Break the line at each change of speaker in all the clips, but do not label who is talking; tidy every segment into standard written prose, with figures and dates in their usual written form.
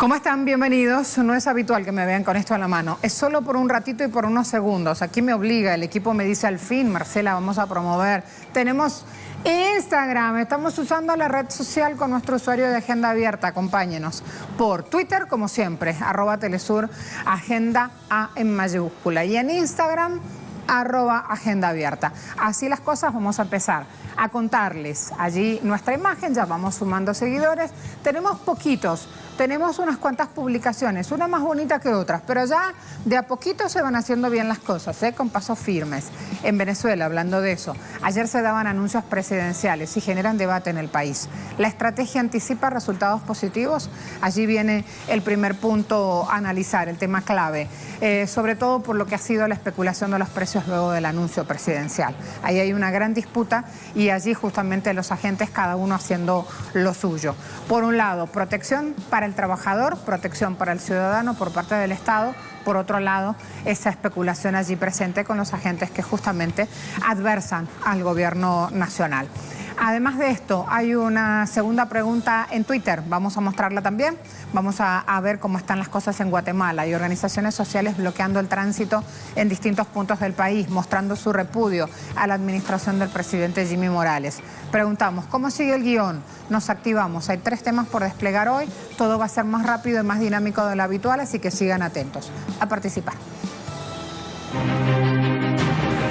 ¿Cómo están? Bienvenidos. No es habitual que me vean con esto a la mano. Es solo por un ratito y por unos segundos. Aquí me obliga, el equipo me dice al fin, Marcela, vamos a promover. Tenemos Instagram, estamos usando la red social con nuestro usuario de Agenda Abierta. Acompáñenos por Twitter, como siempre, @Telesur, Agenda A en mayúscula. Y en Instagram, @Agenda Abierta. Así las cosas, vamos a empezar a contarles allí nuestra imagen. Ya vamos sumando seguidores. Tenemos poquitos. Tenemos unas cuantas publicaciones, una más bonita que otras, pero ya de a poquito se van haciendo bien las cosas, con pasos firmes. En Venezuela, hablando de eso, ayer se daban anuncios presidenciales y generan debate en el país. ¿La estrategia anticipa resultados positivos? Allí viene el primer punto a analizar, el tema clave, sobre todo por lo que ha sido la especulación de los precios luego del anuncio presidencial. Ahí hay una gran disputa y allí justamente los agentes, cada uno haciendo lo suyo. Por un lado, protección para el trabajador, protección para el ciudadano por parte del Estado. Por otro lado, esa especulación allí presente con los agentes que justamente adversan al gobierno nacional. Además de esto, hay una segunda pregunta en Twitter, vamos a mostrarla también. Vamos a ver cómo están las cosas en Guatemala. Hay organizaciones sociales bloqueando el tránsito en distintos puntos del país, mostrando su repudio a la administración del presidente Jimmy Morales. Preguntamos, ¿cómo sigue el guión? Nos activamos, hay 3 temas por desplegar hoy, todo va a ser más rápido y más dinámico de lo habitual, así que sigan atentos a participar.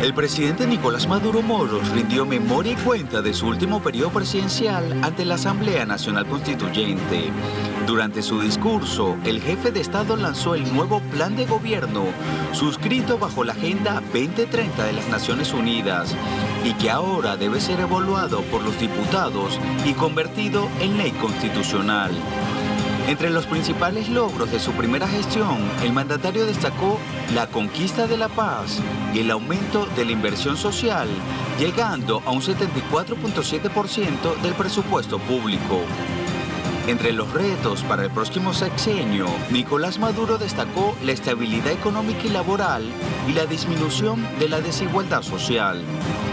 El presidente Nicolás Maduro Moros rindió memoria y cuenta de su último periodo presidencial ante la Asamblea Nacional Constituyente. Durante su discurso, el jefe de Estado lanzó el nuevo plan de gobierno, suscrito bajo la Agenda 2030 de las Naciones Unidas, y que ahora debe ser evaluado por los diputados y convertido en ley constitucional. Entre los principales logros de su primera gestión, el mandatario destacó la conquista de la paz y el aumento de la inversión social, llegando a un 74.7% del presupuesto público. Entre los retos para el próximo sexenio, Nicolás Maduro destacó la estabilidad económica y laboral y la disminución de la desigualdad social.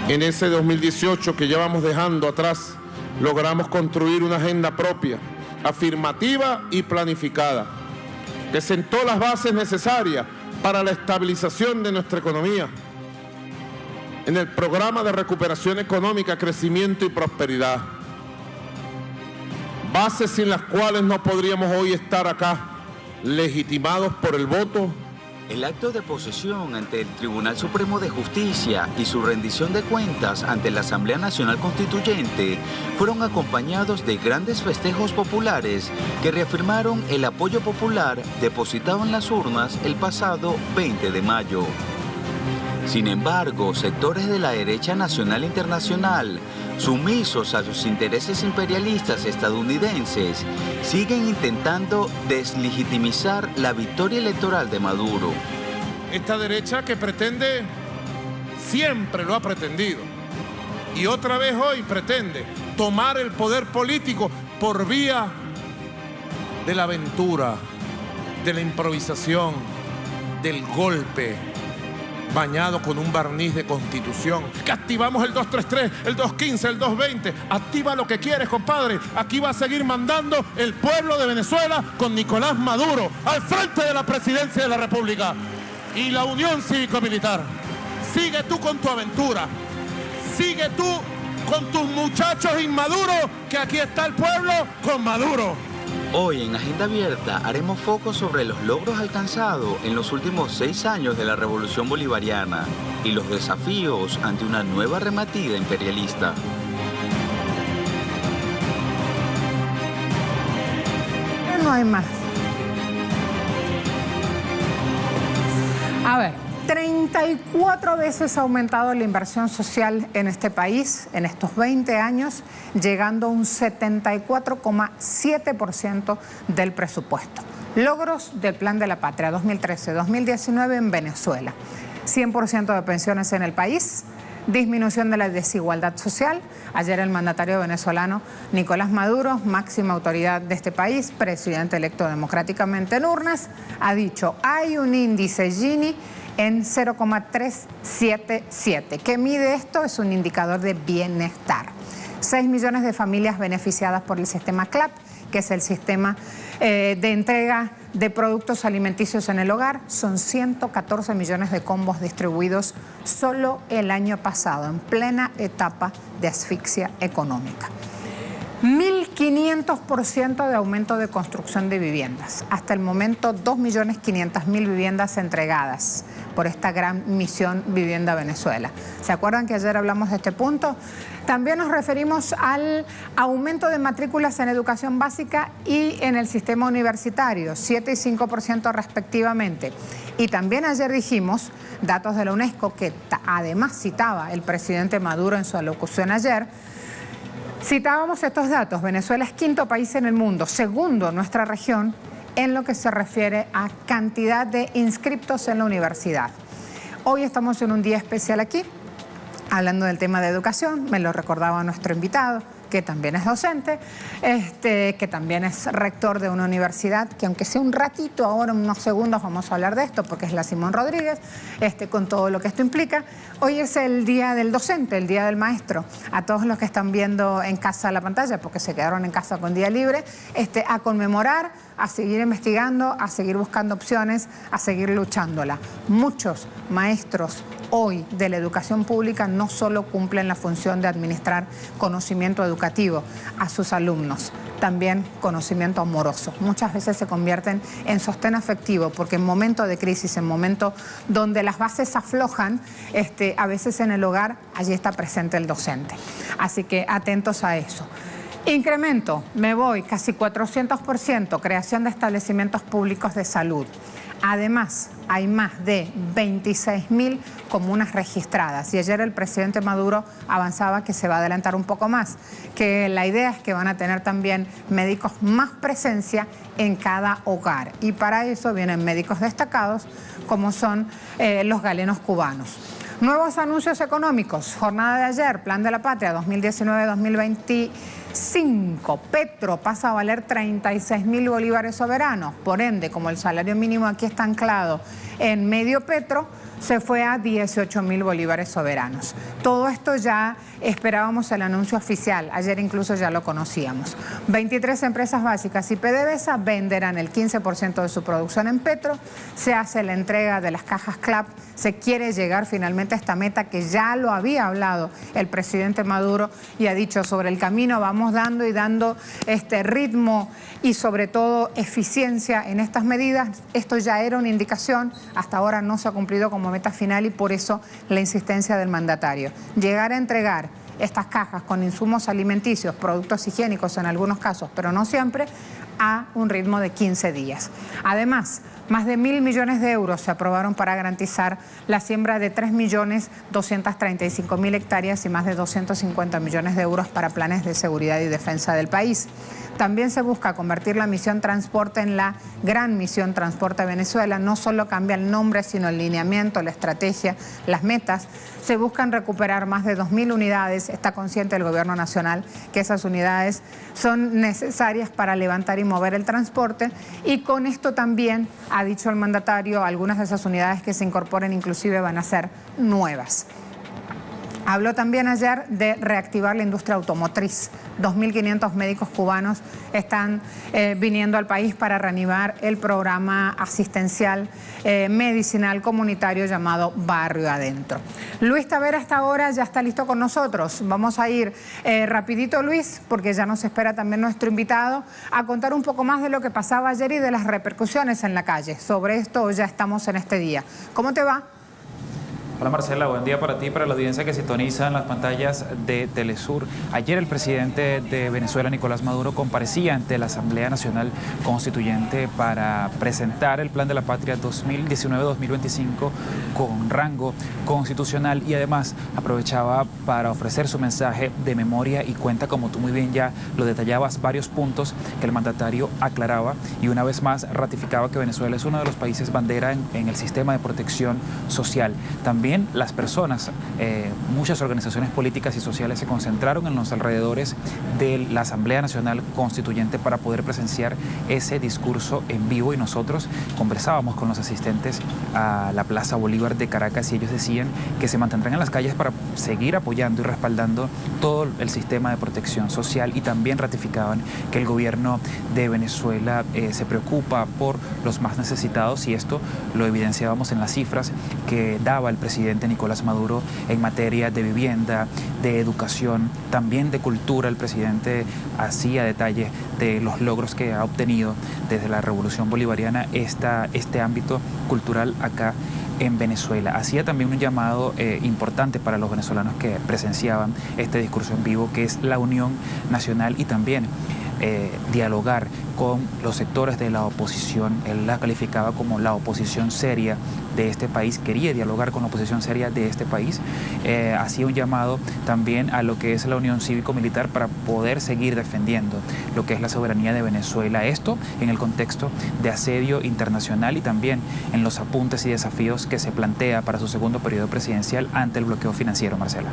En ese 2018 que ya vamos dejando atrás, logramos construir una agenda propia, afirmativa y planificada, que sentó las bases necesarias para la estabilización de nuestra economía en el programa de recuperación económica, crecimiento y prosperidad. Bases sin las cuales no podríamos hoy estar acá, legitimados por el voto.
El acto de posesión ante el Tribunal Supremo de Justicia y su rendición de cuentas ante la Asamblea Nacional Constituyente fueron acompañados de grandes festejos populares que reafirmaron el apoyo popular depositado en las urnas el pasado 20 de mayo. Sin embargo, sectores de la derecha nacional e internacional, sumisos a sus intereses imperialistas estadounidenses, siguen intentando deslegitimizar la victoria electoral de Maduro.
Esta derecha que pretende, siempre lo ha pretendido, y otra vez hoy pretende tomar el poder político por vía de la aventura, de la improvisación, del golpe, bañado con un barniz de constitución, que activamos el 233, el 215, el 220, activa lo que quieres, compadre. Aquí va a seguir mandando el pueblo de Venezuela con Nicolás Maduro al frente de la presidencia de la República y la Unión Cívico-Militar. Sigue tú con tu aventura, sigue tú con tus muchachos inmaduros, que aquí está el pueblo con Maduro.
Hoy en Agenda Abierta haremos foco sobre los logros alcanzados en los últimos 6 años de la Revolución Bolivariana y los desafíos ante una nueva arremetida imperialista.
No hay más. A ver, 34 veces ha aumentado la inversión social en este país en estos 20 años, llegando a un 74,7% del presupuesto. Logros del Plan de la Patria 2013-2019 en Venezuela. 100% de pensiones en el país, disminución de la desigualdad social. Ayer el mandatario venezolano Nicolás Maduro, máxima autoridad de este país, presidente electo democráticamente en urnas, ha dicho, hay un índice Gini en 0,377. ¿Qué mide esto? Es un indicador de bienestar. 6 millones de familias beneficiadas por el sistema CLAP que es el sistema de entrega de productos alimenticios en el hogar. Son 114 millones de combos distribuidos solo el año pasado, en plena etapa de asfixia económica. 1.500% de aumento de construcción de viviendas. Hasta el momento, 2.500.000 viviendas entregadas por esta gran misión Vivienda Venezuela. ¿Se acuerdan que ayer hablamos de este punto? También nos referimos al aumento de matrículas en educación básica y en el sistema universitario, 7 y 5% respectivamente. Y también ayer dijimos, datos de la UNESCO, que además citaba el presidente Maduro en su alocución ayer. Citábamos estos datos: Venezuela es quinto país en el mundo, segundo en nuestra región en lo que se refiere a cantidad de inscriptos en la universidad. Hoy estamos en un día especial aquí, hablando del tema de educación. Me lo recordaba nuestro invitado, que también es docente, que también es rector de una universidad, que aunque sea un ratito, ahora en unos segundos vamos a hablar de esto, porque es la Simón Rodríguez, con todo lo que esto implica. Hoy es el Día del Docente, el Día del Maestro. A todos los que están viendo en casa la pantalla, porque se quedaron en casa con día libre, a conmemorar, a seguir investigando, a seguir buscando opciones, a seguir luchándola. Muchos maestros hoy de la educación pública no solo cumplen la función de administrar conocimiento educativo a sus alumnos, también conocimiento amoroso. Muchas veces se convierten en sostén afectivo, porque en momentos de crisis, en momentos donde las bases aflojan, a veces en el hogar, allí está presente el docente. Así que atentos a eso. Incremento, me voy, casi 400%, creación de establecimientos públicos de salud. Además, hay más de 26.000 comunas registradas. Y ayer el presidente Maduro avanzaba que se va a adelantar un poco más, que la idea es que van a tener también médicos más presencia en cada hogar. Y para eso vienen médicos destacados, como son los galenos cubanos. Nuevos anuncios económicos. Jornada de ayer, Plan de la Patria 2019-2025. Petro pasa a valer 36.000 bolívares soberanos. Por ende, como el salario mínimo aquí está anclado en medio petro, se fue a 18.000 bolívares soberanos. Todo esto ya esperábamos el anuncio oficial. Ayer incluso ya lo conocíamos. 23 empresas básicas y PDVSA venderán el 15% de su producción en petro. Se hace la entrega de las cajas CLAP. Se quiere llegar finalmente a esta meta que ya lo había hablado el presidente Maduro y ha dicho: sobre el camino vamos dando ritmo y sobre todo eficiencia en estas medidas. Esto ya era una indicación, hasta ahora no se ha cumplido como meta final y por eso la insistencia del mandatario. Llegar a entregar estas cajas con insumos alimenticios, productos higiénicos en algunos casos, pero no siempre, a un ritmo de 15 días. Además, más de 1.000 millones de euros se aprobaron para garantizar la siembra de 3.235.000 hectáreas y más de 250 millones de euros para planes de seguridad y defensa del país. También se busca convertir la misión Transporte en la gran misión Transporte Venezuela. No solo cambia el nombre, sino el lineamiento, la estrategia, las metas. Se buscan recuperar más de 2.000 unidades. Está consciente el Gobierno Nacional que esas unidades son necesarias para levantar y mover el transporte. Y con esto también, ha dicho el mandatario, algunas de esas unidades que se incorporen inclusive van a ser nuevas. Habló también ayer de reactivar la industria automotriz. 2.500 médicos cubanos están viniendo al país para reanimar el programa asistencial medicinal comunitario llamado Barrio Adentro. Luis Tavera hasta ahora ya está listo con nosotros. Vamos a ir rapidito, Luis, porque ya nos espera también nuestro invitado, a contar un poco más de lo que pasaba ayer y de las repercusiones en la calle. Sobre esto ya estamos en este día. ¿Cómo te va?
Hola Marcela, buen día para ti, para la audiencia que sintoniza en las pantallas de Telesur. Ayer el presidente de Venezuela, Nicolás Maduro, comparecía ante la Asamblea Nacional Constituyente para presentar el Plan de la Patria 2019-2025 con rango constitucional y además aprovechaba para ofrecer su mensaje de memoria y cuenta, como tú muy bien ya lo detallabas, varios puntos que el mandatario aclaraba y una vez más ratificaba que Venezuela es uno de los países bandera en el sistema de protección social. También también las personas, muchas organizaciones políticas y sociales se concentraron en los alrededores de la Asamblea Nacional Constituyente para poder presenciar ese discurso en vivo, y nosotros conversábamos con los asistentes a la Plaza Bolívar de Caracas y ellos decían que se mantendrán en las calles para seguir apoyando y respaldando todo el sistema de protección social, y también ratificaban que el gobierno de Venezuela se preocupa por los más necesitados, y esto lo evidenciábamos en las cifras que daba el presidente Nicolás Maduro en materia de vivienda, de educación, también de cultura. El presidente hacía detalle de los logros que ha obtenido desde la Revolución Bolivariana este ámbito cultural acá en Venezuela. Hacía también un llamado importante para los venezolanos que presenciaban este discurso en vivo, que es la unión nacional y también dialogar con los sectores de la oposición. Él la calificaba como la oposición seria de este país, quería dialogar con la oposición seria de este país. Hacía un llamado también a lo que es la unión cívico-militar para poder seguir defendiendo lo que es la soberanía de Venezuela. Esto en el contexto de asedio internacional y también en los apuntes y desafíos que se plantea para su segundo periodo presidencial ante el bloqueo financiero. Marcela.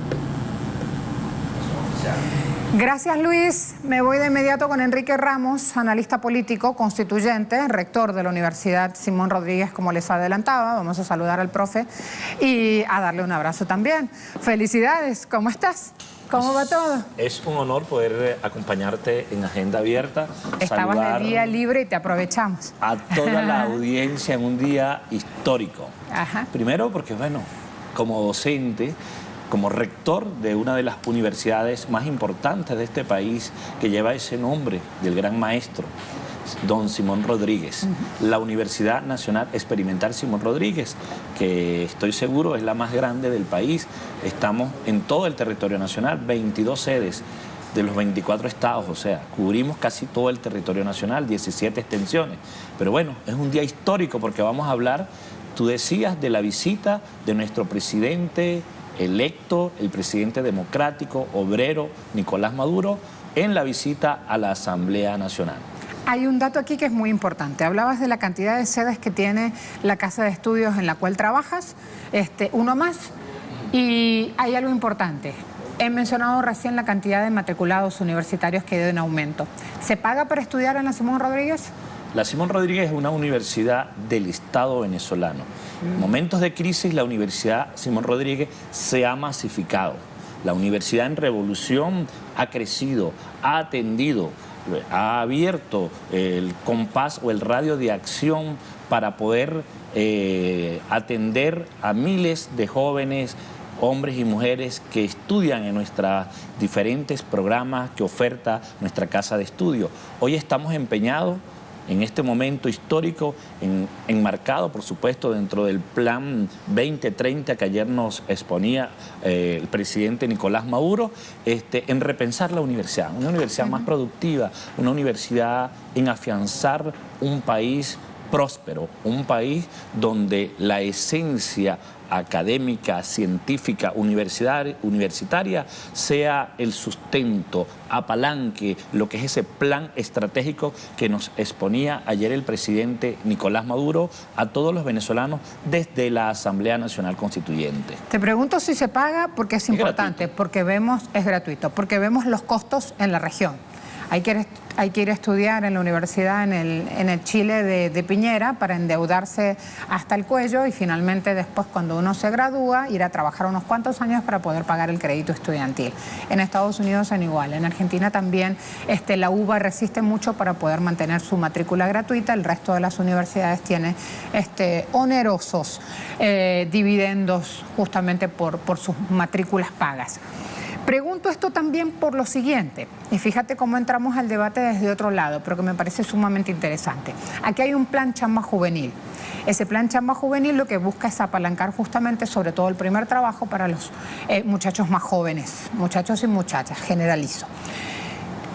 Gracias, Luis. Me voy de inmediato con Enrique Ramos, analista político, constituyente, rector de la Universidad Simón Rodríguez, como les adelantaba. Vamos a saludar al profe y a darle un abrazo también. Felicidades, ¿cómo estás? ¿Cómo va todo?
Es un honor poder acompañarte en Agenda Abierta.
Estabas de día libre y te aprovechamos.
A toda la audiencia en un día histórico.
Ajá.
Primero porque, bueno, como docente, como rector de una de las universidades más importantes de este país, que lleva ese nombre del gran maestro, don Simón Rodríguez, la Universidad Nacional Experimental Simón Rodríguez, que estoy seguro es la más grande del país. Estamos en todo el territorio nacional, 22 sedes de los 24 estados, o sea, cubrimos casi todo el territorio nacional, 17 extensiones. Pero bueno, es un día histórico porque vamos a hablar, tú decías, de la visita de nuestro presidente electo, el presidente democrático, obrero, Nicolás Maduro, en la visita a la Asamblea Nacional.
Hay un dato aquí que es muy importante. Hablabas de la cantidad de sedes que tiene la casa de estudios en la cual trabajas, uno más, y hay algo importante. He mencionado recién la cantidad de matriculados universitarios que ha ido en aumento. ¿Se paga para estudiar en la Simón Rodríguez?
La Simón Rodríguez es una universidad del Estado venezolano. En momentos de crisis, la Universidad Simón Rodríguez se ha masificado. La universidad en revolución ha crecido, ha atendido, ha abierto el compás o el radio de acción para poder atender a miles de jóvenes, hombres y mujeres que estudian en nuestros diferentes programas que oferta nuestra casa de estudio. Hoy estamos empeñados en este momento histórico, enmarcado, por supuesto, dentro del Plan 2030 que ayer nos exponía el presidente Nicolás Maduro, en repensar la universidad, una universidad más productiva, una universidad en afianzar un país próspero, un país donde la esencia académica, científica, universitaria sea el sustento, apalanque lo que es ese plan estratégico que nos exponía ayer el presidente Nicolás Maduro a todos los venezolanos desde la Asamblea Nacional Constituyente.
Te pregunto si se paga porque es importante, porque vemos, es gratuito, porque vemos los costos en la región. Hay que ir a estudiar en la universidad en el Chile de Piñera para endeudarse hasta el cuello y finalmente después, cuando uno se gradúa, ir a trabajar unos cuantos años para poder pagar el crédito estudiantil. En Estados Unidos en igual. En Argentina también la UBA resiste mucho para poder mantener su matrícula gratuita. El resto de las universidades tiene onerosos dividendos justamente por sus matrículas pagas. Pregunto esto también por lo siguiente, y fíjate cómo entramos al debate desde otro lado, pero que me parece sumamente interesante. Aquí hay un plan Chamba Juvenil. Ese plan Chamba Juvenil lo que busca es apalancar justamente, sobre todo el primer trabajo, para los muchachos más jóvenes, muchachos y muchachas, generalizo.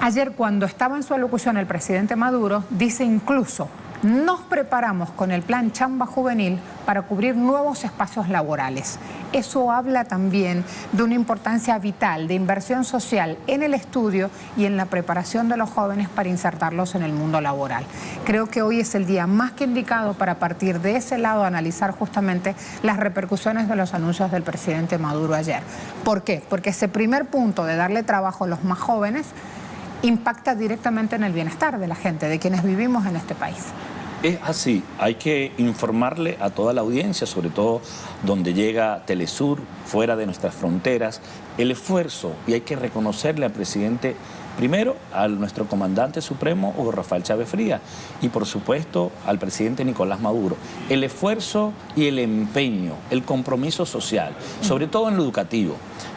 Ayer, cuando estaba en su alocución el presidente Maduro, dice incluso: nos preparamos con el plan Chamba Juvenil para cubrir nuevos espacios laborales. Eso habla también de una importancia vital, de inversión social en el estudio y en la preparación de los jóvenes para insertarlos en el mundo laboral. Creo que hoy es el día más que indicado para partir de ese lado analizar justamente las repercusiones de los anuncios del presidente Maduro ayer. ¿Por qué? Porque ese primer punto de darle trabajo a los más jóvenes impacta directamente en el bienestar de la gente, de quienes vivimos en este país.
Es así, hay que informarle a toda la audiencia, sobre todo donde llega Telesur, fuera de nuestras fronteras, el esfuerzo, y hay que reconocerle al presidente, primero a nuestro comandante supremo, Hugo Rafael Chávez Frías, y por supuesto al presidente Nicolás Maduro, el esfuerzo y el empeño, el compromiso social, sobre todo en lo educativo.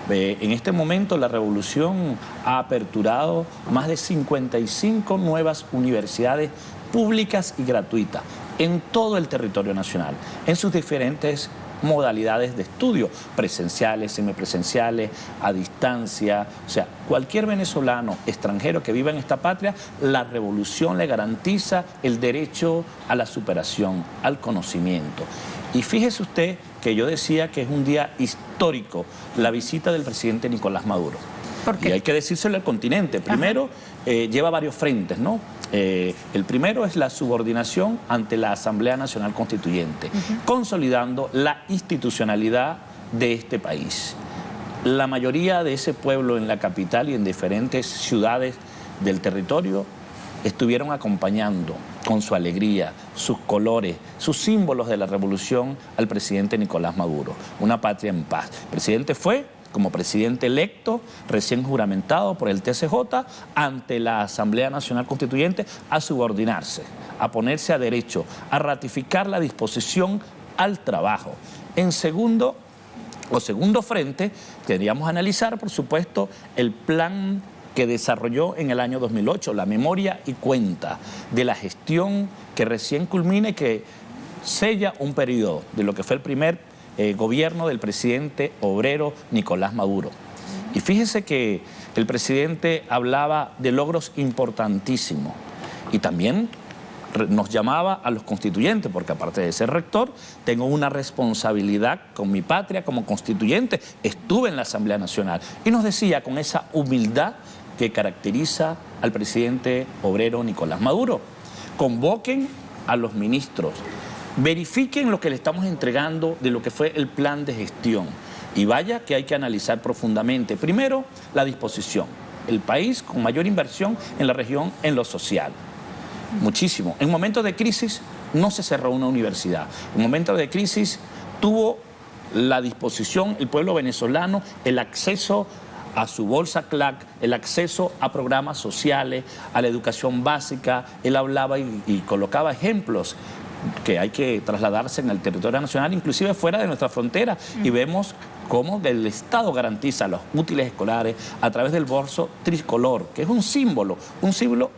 En este momento la revolución ha aperturado más de 55 nuevas universidades públicas y gratuitas en todo el territorio nacional, en sus diferentes modalidades de estudio, presenciales, semipresenciales, a distancia. O sea, cualquier venezolano extranjero que viva en esta patria, la revolución le garantiza el derecho a la superación, al conocimiento. Y fíjese usted que yo decía que es un día histórico la visita del presidente Nicolás Maduro.
¿Por qué?
Y hay que decírselo al continente. Primero, lleva varios frentes, ¿no? El primero es la subordinación ante la Asamblea Nacional Constituyente, consolidando la institucionalidad de este país. La mayoría de ese pueblo en la capital y en diferentes ciudades del territorio estuvieron acompañando con su alegría, sus colores, sus símbolos de la revolución al presidente Nicolás Maduro. Una patria en paz. El presidente fue como presidente electo, recién juramentado por el TCJ, ante la Asamblea Nacional Constituyente, a subordinarse, a ponerse a derecho, a ratificar la disposición al trabajo. En segundo frente, queríamos analizar, por supuesto, el plan que desarrolló en el año 2008, la memoria y cuenta de la gestión que recién culmina y que sella un periodo de lo que fue el primer gobierno del presidente obrero Nicolás Maduro. Y fíjese que el presidente hablaba de logros importantísimos y también nos llamaba a los constituyentes, porque aparte de ser rector, tengo una responsabilidad con mi patria como constituyente. Estuve en la Asamblea Nacional y nos decía con esa humildad que caracteriza al presidente obrero Nicolás Maduro: convoquen a los ministros, verifiquen lo que le estamos entregando de lo que fue el plan de gestión. Y vaya que hay que analizar profundamente. Primero, la disposición. El país con mayor inversión en la región en lo social. Muchísimo. En momentos de crisis no se cerró una universidad. En momentos de crisis tuvo la disposición el pueblo venezolano, el acceso a su bolsa CLAC, el acceso a programas sociales, a la educación básica. Él hablaba y colocaba ejemplos que hay que trasladarse en el territorio nacional, inclusive fuera de nuestra frontera, y vemos cómo el Estado garantiza los útiles escolares a través del bolso tricolor, que es un símbolo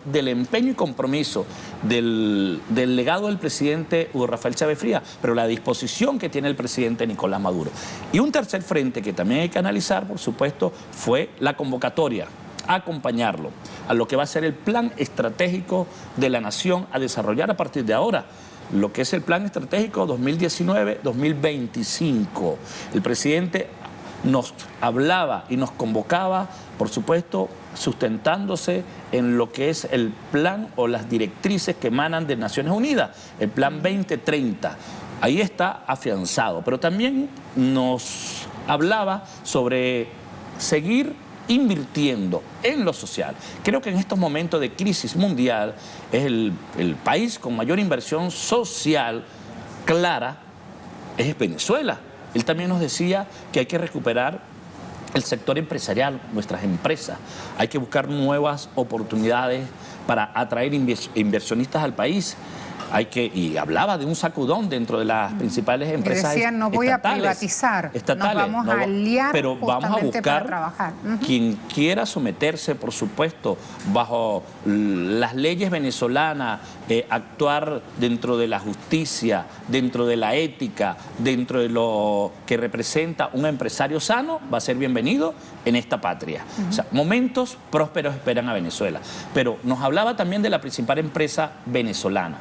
del empeño y compromiso del legado del presidente Hugo Rafael Chávez Frías, pero la disposición que tiene el presidente Nicolás Maduro. Y un tercer frente que también hay que analizar, por supuesto, fue la convocatoria, acompañarlo a lo que va a ser el plan estratégico de la nación a desarrollar a partir de ahora, lo que es el plan estratégico 2019-2025. El presidente nos hablaba y nos convocaba, por supuesto, sustentándose en lo que es el plan o las directrices que emanan de Naciones Unidas, el plan 2030. Ahí está afianzado, pero también nos hablaba sobre seguir invirtiendo en lo social. Creo que en estos momentos de crisis mundial es el país con mayor inversión social clara, es Venezuela. Él también nos decía que hay que recuperar el sector empresarial, nuestras empresas. Hay que buscar nuevas oportunidades para atraer inversionistas al país. Y hablaba de un sacudón dentro de las principales empresas estatales.
Decían, no voy a privatizar, nos vamos a aliar,
pero vamos a buscar
para trabajar.
Quien quiera someterse, por supuesto, bajo las leyes venezolanas, actuar dentro de la justicia, dentro de la ética, dentro de lo que representa un empresario sano, va a ser bienvenido en esta patria. O sea, momentos prósperos esperan a Venezuela. Pero nos hablaba también de la principal empresa venezolana.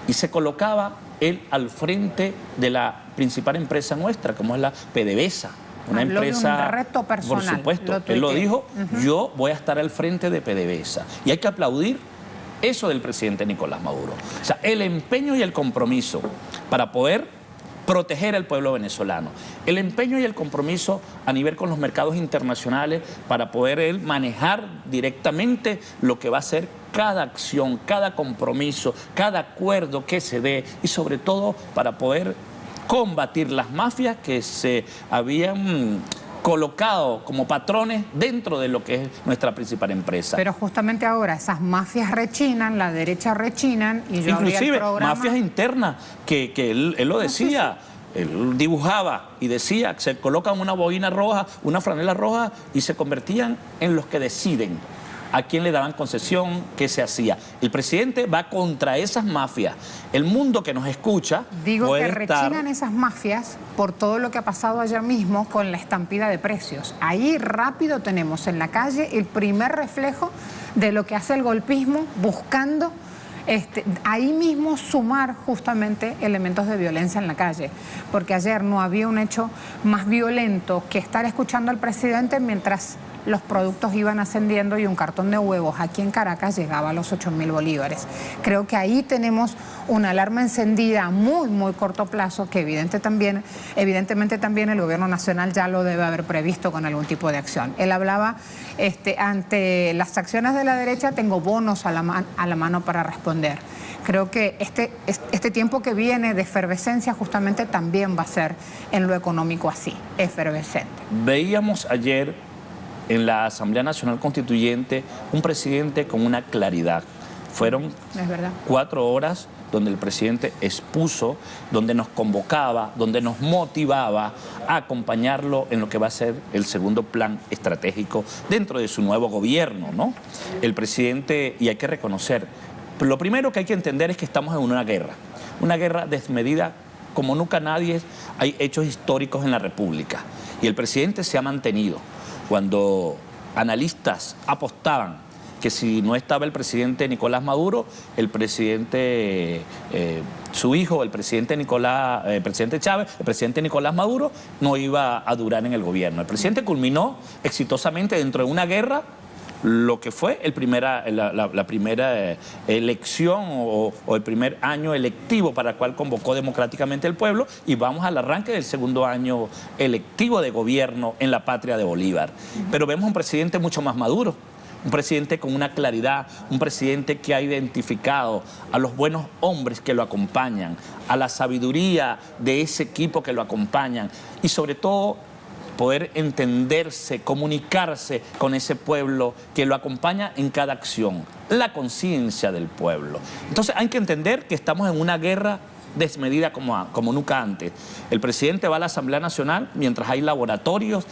Y se colocaba él al frente de la principal empresa nuestra, como es la PDVSA. Una
Habló
empresa,
de un reto personal,
por supuesto,
lo
él lo
tuiteé.
dijo, yo voy a estar al frente de PDVSA. Y hay que aplaudir eso del presidente Nicolás Maduro. O sea, el empeño y el compromiso para poder proteger al pueblo venezolano. El empeño y el compromiso a nivel con los mercados internacionales para poder él manejar directamente lo que va a ser cada acción, cada compromiso, cada acuerdo que se dé y sobre todo para poder combatir las mafias que se habían colocado como patrones dentro de lo que es nuestra principal empresa.
Pero justamente ahora esas mafias rechinan, la derecha rechinan y yo abrí el
Inclusive
programa.
mafias internas que él lo decía, él dibujaba y decía que se colocan una boina roja, una franela roja y se convertían en los que deciden a quién le daban concesión, qué se hacía. El presidente va contra esas mafias. El mundo que nos escucha
Digo que
puede estar...
rechinan esas mafias por todo lo que ha pasado ayer mismo con la estampida de precios. Ahí rápido tenemos en la calle el primer reflejo de lo que hace el golpismo buscando ahí mismo sumar justamente elementos de violencia en la calle. Porque ayer no había un hecho más violento que estar escuchando al presidente mientras los productos iban ascendiendo y un cartón de huevos aquí en Caracas llegaba a los 8.000 bolívares. Creo que ahí tenemos una alarma encendida a muy, muy corto plazo que evidentemente también el gobierno nacional ya lo debe haber previsto con algún tipo de acción. Él hablaba, ante las acciones de la derecha tengo bonos a la mano para responder. Creo que este tiempo que viene de efervescencia justamente también va a ser en lo económico así, efervescente.
Veíamos ayer en la Asamblea Nacional Constituyente un presidente con una claridad. Fueron 4 horas donde el presidente expuso, donde nos convocaba, donde nos motivaba a acompañarlo en lo que va a ser el segundo plan estratégico dentro de su nuevo gobierno, ¿no? El presidente, y hay que reconocer, lo primero que hay que entender es que estamos en una guerra desmedida como nunca nadie. Hay hechos históricos en la República y el presidente se ha mantenido. Cuando analistas apostaban que si no estaba el presidente Nicolás Maduro, el presidente, su hijo, el presidente Chávez, el presidente Nicolás Maduro, no iba a durar en el gobierno. El presidente culminó exitosamente dentro de una guerra lo que fue la primera elección o el primer año electivo para el cual convocó democráticamente el pueblo, y vamos al arranque del segundo año electivo de gobierno en la patria de Bolívar. Pero vemos un presidente mucho más maduro, un presidente con una claridad, un presidente que ha identificado a los buenos hombres que lo acompañan, a la sabiduría de ese equipo que lo acompañan y sobre todo poder entenderse, comunicarse con ese pueblo que lo acompaña en cada acción, la conciencia del pueblo. Entonces hay que entender que estamos en una guerra desmedida como nunca antes. El presidente va a la Asamblea Nacional mientras hay laboratorios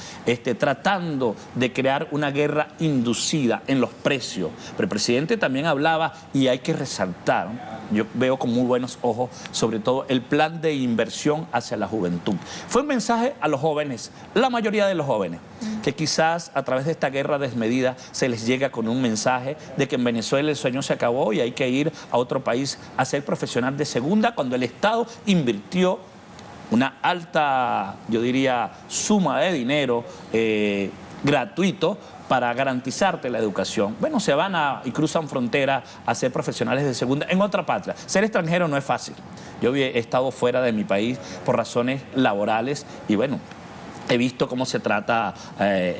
tratando de crear una guerra inducida en los precios. Pero el presidente también hablaba, y hay que resaltar, yo veo con muy buenos ojos, sobre todo el plan de inversión hacia la juventud. Fue un mensaje a los jóvenes, la mayoría de los jóvenes, que quizás a través de esta guerra desmedida se les llega con un mensaje de que en Venezuela el sueño se acabó y hay que ir a otro país a ser profesional de segunda, cuando el Estado invirtió una alta, yo diría, suma de dinero gratuito para garantizarte la educación. Bueno, se van y cruzan frontera a ser profesionales de segunda en otra patria. Ser extranjero no es fácil. Yo he estado fuera de mi país por razones laborales y bueno, he visto cómo se trata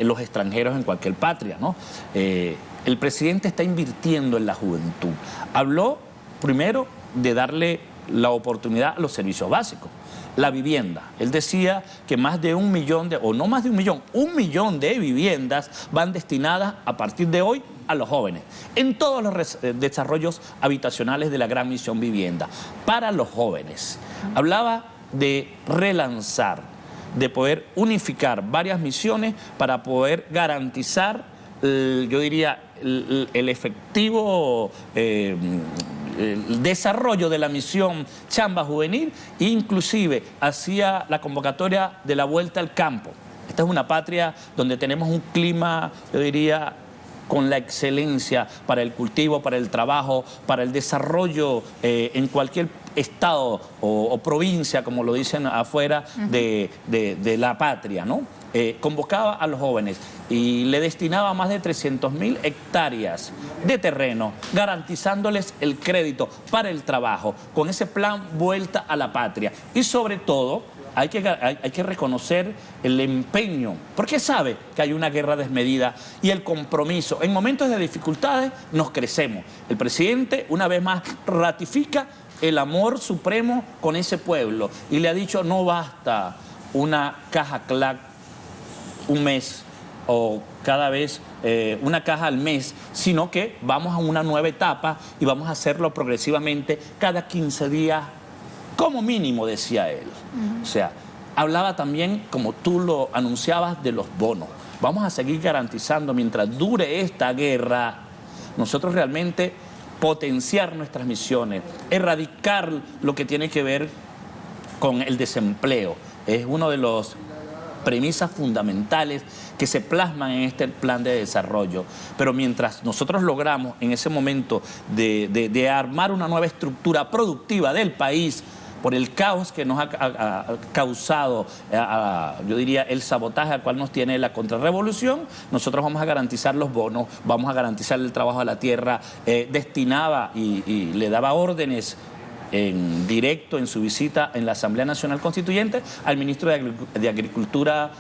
los extranjeros en cualquier patria, ¿no? El presidente está invirtiendo en la juventud. Habló primero de darle la oportunidad a los servicios básicos. La vivienda. Él decía que más de 1 millón, o no más de 1 millón, 1 millón de viviendas van destinadas a partir de hoy a los jóvenes, en todos los desarrollos habitacionales de la Gran Misión Vivienda, para los jóvenes. Hablaba de relanzar, de poder unificar varias misiones para poder garantizar, yo diría, el efectivo el desarrollo de la misión Chamba Juvenil, e inclusive hacía la convocatoria de la vuelta al campo. Esta es una patria donde tenemos un clima, yo diría, con la excelencia para el cultivo, para el trabajo, para el desarrollo en cualquier estado o provincia, como lo dicen afuera, de la patria, ¿no? Convocaba a los jóvenes y le destinaba más de 300.000 hectáreas de terreno, garantizándoles el crédito para el trabajo, con ese plan Vuelta a la Patria. Y sobre todo, hay que reconocer el empeño, porque sabe que hay una guerra desmedida, y el compromiso. En momentos de dificultades nos crecemos. El presidente, una vez más, ratifica el amor supremo con ese pueblo y le ha dicho: no basta una caja CLAC un mes o cada vez una caja al mes, sino que vamos a una nueva etapa y vamos a hacerlo progresivamente cada 15 días, como mínimo, decía él. O sea, hablaba también, como tú lo anunciabas, de los bonos. Vamos a seguir garantizando, mientras dure esta guerra, nosotros realmente potenciar nuestras misiones, erradicar lo que tiene que ver con el desempleo. Es uno de los premisas fundamentales que se plasman en este plan de desarrollo. Pero mientras nosotros logramos en ese momento de armar una nueva estructura productiva del país, por el caos que nos ha causado, yo diría, el sabotaje al cual nos tiene la contrarrevolución, nosotros vamos a garantizar los bonos, vamos a garantizar el trabajo a la tierra. Destinaba y le daba órdenes en directo en su visita en la Asamblea Nacional Constituyente al ministro de Agricultura,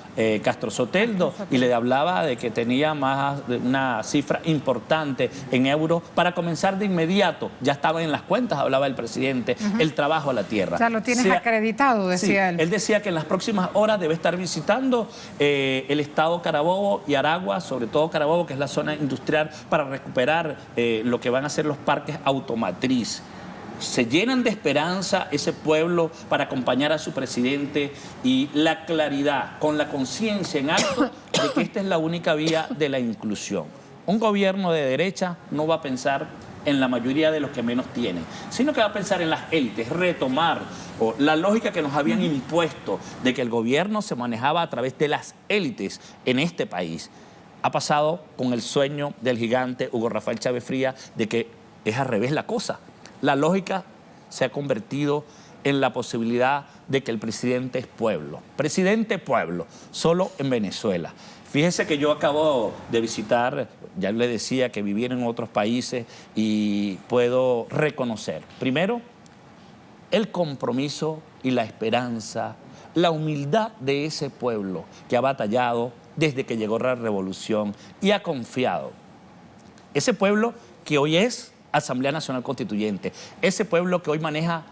Castro Soteldo, y le hablaba de que tenía más de una cifra importante en euros para comenzar de inmediato. Ya estaban en las cuentas, hablaba el presidente, el trabajo a la tierra.
O sea, lo tienes acreditado, decía él.
Él decía que en las próximas horas debe estar visitando el estado Carabobo y Aragua, sobre todo Carabobo, que es la zona industrial, para recuperar lo que van a ser los parques automatriz. Se llenan de esperanza ese pueblo para acompañar a su presidente, y la claridad, con la conciencia en alto de que esta es la única vía de la inclusión. Un gobierno de derecha no va a pensar en la mayoría de los que menos tienen, sino que va a pensar en las élites, retomar la lógica que nos habían impuesto de que el gobierno se manejaba a través de las élites en este país. Ha pasado con el sueño del gigante Hugo Rafael Chávez Frías de que es al revés la cosa. La lógica se ha convertido en la posibilidad de que el presidente es pueblo. Presidente pueblo, solo en Venezuela. Fíjese que yo acabo de visitar, ya le decía que viví en otros países, y puedo reconocer, primero, el compromiso y la esperanza, la humildad de ese pueblo que ha batallado desde que llegó la revolución y ha confiado. Ese pueblo que hoy es Asamblea Nacional Constituyente, ese pueblo que hoy maneja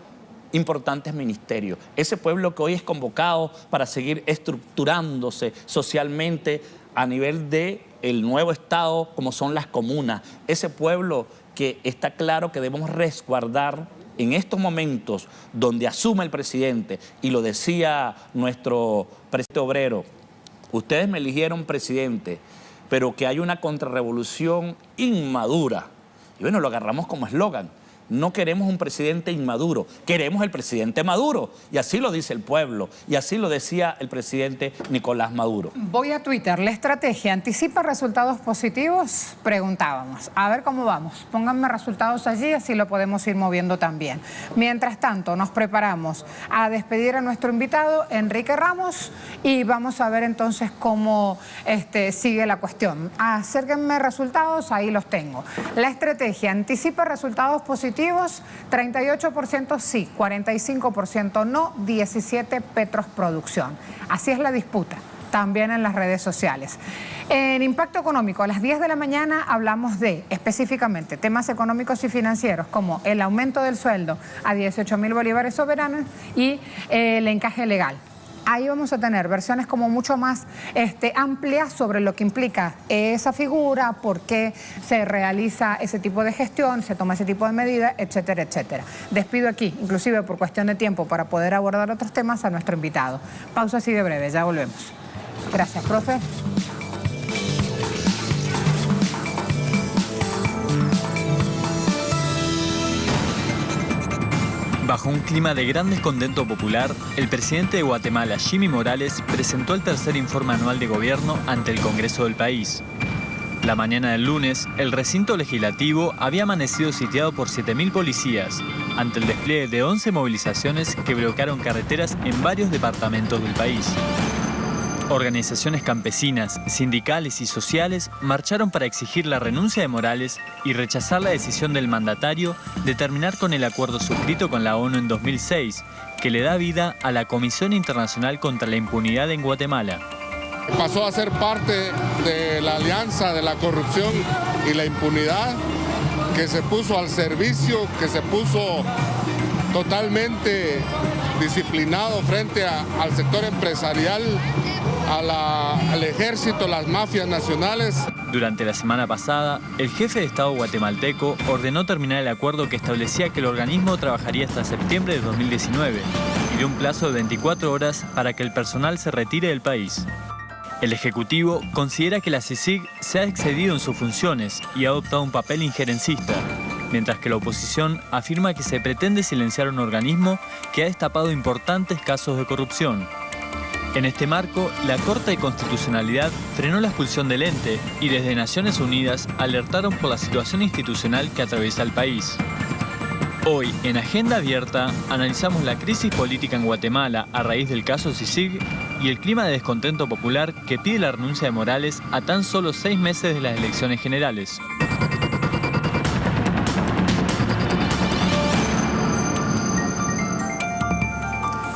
importantes ministerios, ese pueblo que hoy es convocado para seguir estructurándose socialmente a nivel del nuevo Estado, como son las comunas, ese pueblo que está claro que debemos resguardar en estos momentos donde asume el presidente, y lo decía nuestro presidente obrero: ustedes me eligieron presidente, pero que hay una contrarrevolución inmadura. Y bueno, lo agarramos como eslogan. No queremos un presidente inmaduro, queremos el presidente Maduro. Y así lo dice el pueblo, y así lo decía el presidente Nicolás Maduro.
Voy a Twitter. ¿La estrategia anticipa resultados positivos? Preguntábamos. A ver cómo vamos. Pónganme resultados allí, así lo podemos ir moviendo también. Mientras tanto, nos preparamos a despedir a nuestro invitado, Enrique Ramos, y vamos a ver entonces cómo sigue la cuestión. Acérquenme resultados, ahí los tengo. La estrategia anticipa resultados positivos. 38% sí, 45% no, 17% Petros Producción. Así es la disputa, también en las redes sociales. En Impacto Económico, a las 10 de la mañana hablamos de, específicamente, temas económicos y financieros, como el aumento del sueldo a 18.000 bolívares soberanos y el encaje legal. Ahí vamos a tener versiones como mucho más amplias sobre lo que implica esa figura, por qué se realiza ese tipo de gestión, se toma ese tipo de medidas, etcétera, etcétera. Despido aquí, inclusive por cuestión de tiempo, para poder abordar otros temas, a nuestro invitado. Pausa así de breve, ya volvemos. Gracias, profe.
Bajo un clima de gran descontento popular, el presidente de Guatemala, Jimmy Morales, presentó el tercer informe anual de gobierno ante el Congreso del país. La mañana del lunes, el recinto legislativo había amanecido sitiado por 7.000 policías, ante el despliegue de 11 movilizaciones que bloquearon carreteras en varios departamentos del país. Organizaciones campesinas, sindicales y sociales marcharon para exigir la renuncia de Morales y rechazar la decisión del mandatario de terminar con el acuerdo suscrito con la ONU en 2006, que le da vida a la Comisión Internacional contra la Impunidad en Guatemala.
Pasó a ser parte de la alianza de la corrupción y la impunidad, que se puso al servicio, que se puso totalmente disciplinado frente al sector empresarial, al ejército, las mafias nacionales.
Durante la semana pasada, el jefe de Estado guatemalteco ordenó terminar el acuerdo que establecía que el organismo trabajaría hasta septiembre de 2019 y dio un plazo de 24 horas para que el personal se retire del país. El Ejecutivo considera que la CICIG se ha excedido en sus funciones y ha adoptado un papel injerencista, mientras que la oposición afirma que se pretende silenciar un organismo que ha destapado importantes casos de corrupción. En este marco, la Corte de Constitucionalidad frenó la expulsión del ente y desde Naciones Unidas alertaron por la situación institucional que atraviesa el país. Hoy, en Agenda Abierta, analizamos la crisis política en Guatemala a raíz del caso CICIG y el clima de descontento popular que pide la renuncia de Morales a tan solo 6 meses de las elecciones generales.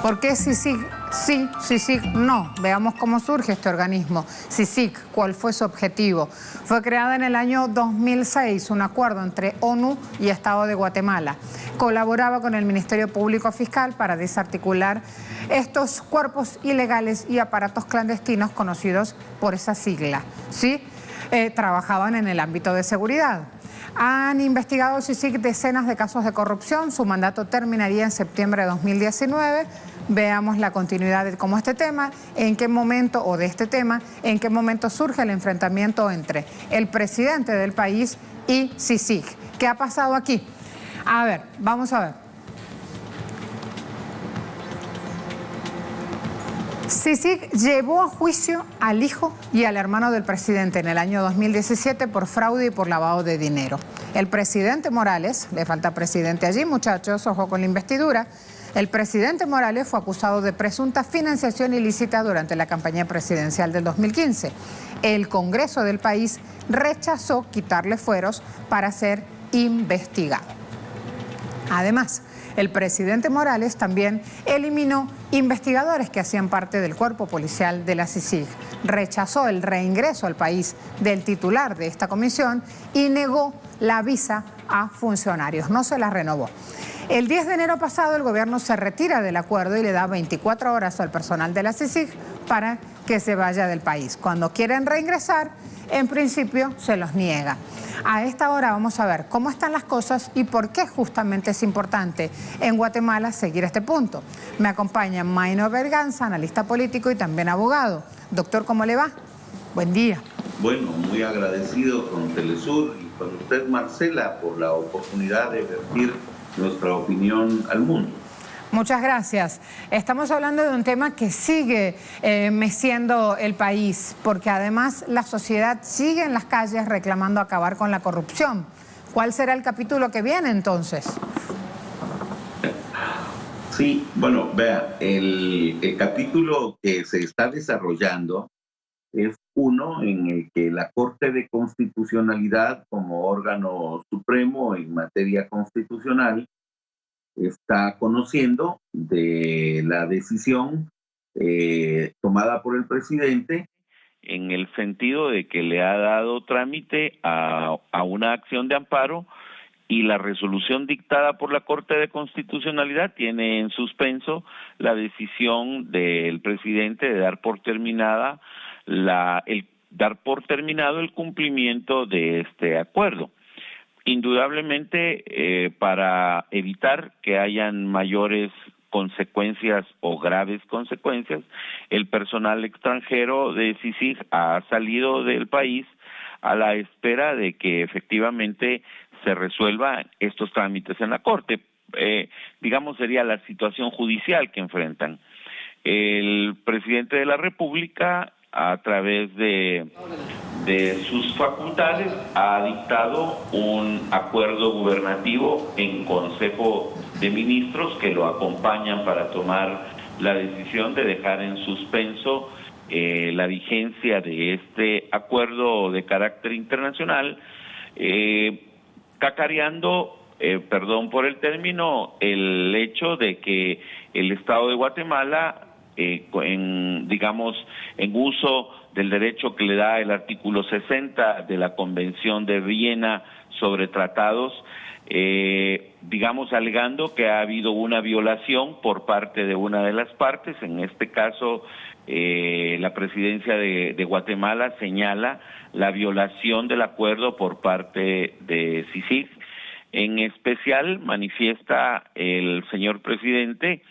¿Por qué CICIG sí, CICIG no? Veamos cómo surge este organismo. CICIG, ¿cuál fue su objetivo? Fue creada en el año 2006, un acuerdo entre ONU y Estado de Guatemala. Colaboraba con el Ministerio Público Fiscal para desarticular estos cuerpos ilegales y aparatos clandestinos conocidos por esa sigla. ¿Sí? Trabajaban en el ámbito de seguridad. Han investigado CICIG decenas de casos de corrupción. Su mandato terminaría en septiembre de 2019. Veamos la continuidad de cómo este tema, en qué momento, o de este tema, en qué momento surge el enfrentamiento entre el presidente del país y CICIG. ¿Qué ha pasado aquí? A ver, vamos a ver. CICIG llevó a juicio al hijo y al hermano del presidente en el año 2017 por fraude y por lavado de dinero. El presidente Morales, le falta presidente allí, muchachos, ojo con la investidura. El presidente Morales fue acusado de presunta financiación ilícita durante la campaña presidencial del 2015. El Congreso del país rechazó quitarle fueros para ser investigado. Además, el presidente Morales también eliminó investigadores que hacían parte del cuerpo policial de la CICIG, rechazó el reingreso al país del titular de esta comisión y negó la visa a funcionarios, no se la renovó. El 10 de enero pasado el gobierno se retira del acuerdo y le da 24 horas al personal de la CICIG para que se vaya del país. Cuando quieren reingresar, en principio se los niega. A esta hora vamos a ver cómo están las cosas y por qué justamente es importante en Guatemala seguir este punto. Me acompaña Maino Berganza, analista político y también abogado. Doctor, ¿cómo le va? Buen día.
Bueno, muy agradecido con Telesur y con usted, Marcela, por la oportunidad de vertir nuestra opinión al mundo.
Muchas gracias. Estamos hablando de un tema que sigue meciendo el país, porque además la sociedad sigue en las calles reclamando acabar con la corrupción. ¿Cuál será el capítulo que viene entonces?
Sí, bueno, vea, el capítulo que se está desarrollando es uno en el que la Corte de Constitucionalidad, como órgano supremo en materia constitucional, está conociendo de la decisión tomada por el presidente en el sentido de que le ha dado trámite a una acción de amparo y la resolución dictada por la Corte de Constitucionalidad tiene en suspenso la decisión del presidente de dar por terminado el cumplimiento de este acuerdo. Indudablemente, para evitar que hayan mayores consecuencias o graves consecuencias, el personal extranjero de CICIG ha salido del país a la espera de que efectivamente se resuelvan estos trámites en la Corte. Digamos, sería la situación judicial que enfrentan. El presidente de la República, a través de de sus facultades, ha dictado un acuerdo gubernativo en Consejo de Ministros que lo acompañan para tomar la decisión de dejar en suspenso la vigencia de este acuerdo de carácter internacional, cacareando, perdón por el término, el hecho de que el Estado de Guatemala, en uso del derecho que le da el artículo 60 de la Convención de Viena sobre tratados, alegando que ha habido una violación por parte de una de las partes, en este caso la presidencia de Guatemala señala la violación del acuerdo por parte de CICIG. En especial manifiesta el señor presidente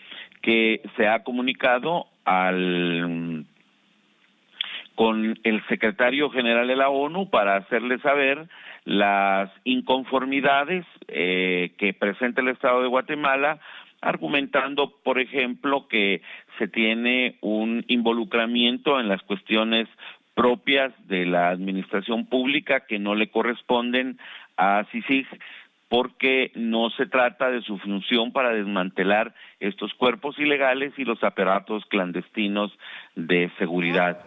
que se ha comunicado con el secretario general de la ONU para hacerle saber las inconformidades que presenta el Estado de Guatemala, argumentando, por ejemplo, que se tiene un involucramiento en las cuestiones propias de la administración pública que no le corresponden a CICIG, porque no se trata de su función para desmantelar estos cuerpos ilegales y los aparatos clandestinos de seguridad.